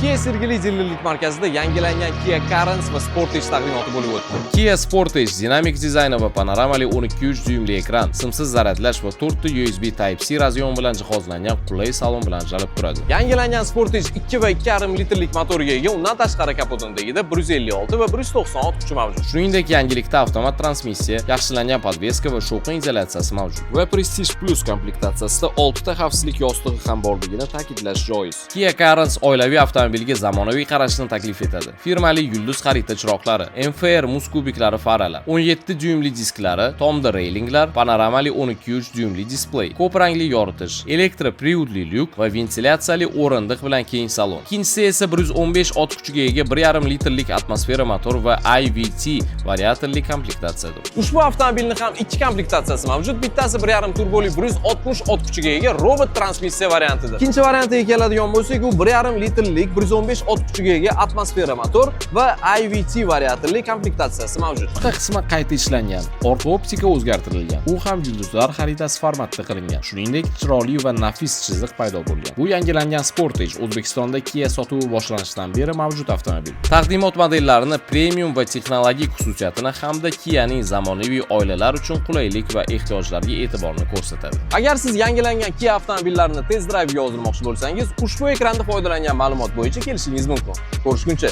Kia Sergeli Zillilik markazida yangilangan Kia Carens va Sportage taqdimoti bo'lib o'tdi. Kia Sportage dinamik dizayni va panoramali 12.3 dyuymli ekran, simsiz zaryadlash va 4 ta USB Type-C razyon bilan jihozlangan qulay salon bilan jalb turadi. Yangilangan Sportage 2 va 2,5 litrlik motorga ega, undan tashqari kapotidagida 156 va 190 ot kuchi mavjud. Shuningdek, yangilikda avtomat transmissiya, yaxshilangan podveska va shovqin izolyatsiyasi mavjud. Va Prestige Plus komplektatsiyasida 6 ta xavfsizlik yostig'i ham borligini ta'kidlash joiz. Kia Carens oilaviy avtomobilga zamonaviy qarashni taklif etadi. Firmali yulduz xarita chiroqlari, MFR muz kubiklari faralar, 17 dyuymli disklari, tomda reylinglar, panoramali 12.3 dyuymli displey, ko'p rangli yoritish, elektroprivodli lyuk va ventilyatsiyali o'rindiq bilan keng salon. Ikkinchisi esa 115 ot kuchiga ega 1,5 litrlik atmosfera motor va IVT variatorli komplektatsiyadir. Ushbu avtomobilning ham ikki komplektatsiyasi mavjud. Bittasi 1,5 turboli 160 ot kuchiga ega robot transmissiya variantidir. Ikkinchi variantiga keladigan bo'lsak, u 1,5 litrlik 115 ot kuchiga ega atmosfera motor va IVT variatorli komplektatsiyasi mavjud. Orqa qismi qayta ishlangan, orqa optika o'zgartirilgan. U ham yulduzlar xaritasi formatida qilingan. Shuningdek, chiroyli va nafis chiziq paydo bo'lgan. Bu yangilangan Sportage O'zbekistonda Kia sotuvi boshlanishidan beri mavjud avtomobil. Taqdimot modellarini premium va texnologik xususiyatini hamda Kianing zamonaviy oilalar uchun qulaylik va ehtiyojlarga e'tiborni ko'rsatadi. Agar siz yangilangan Kia avtomobillarini test drive'ga yozdirmoqchi bo'lsangiz, ushbu ekranda foydalangan ma'lumot bo'yicha kelishingiz mumkin. Ko'rishguncha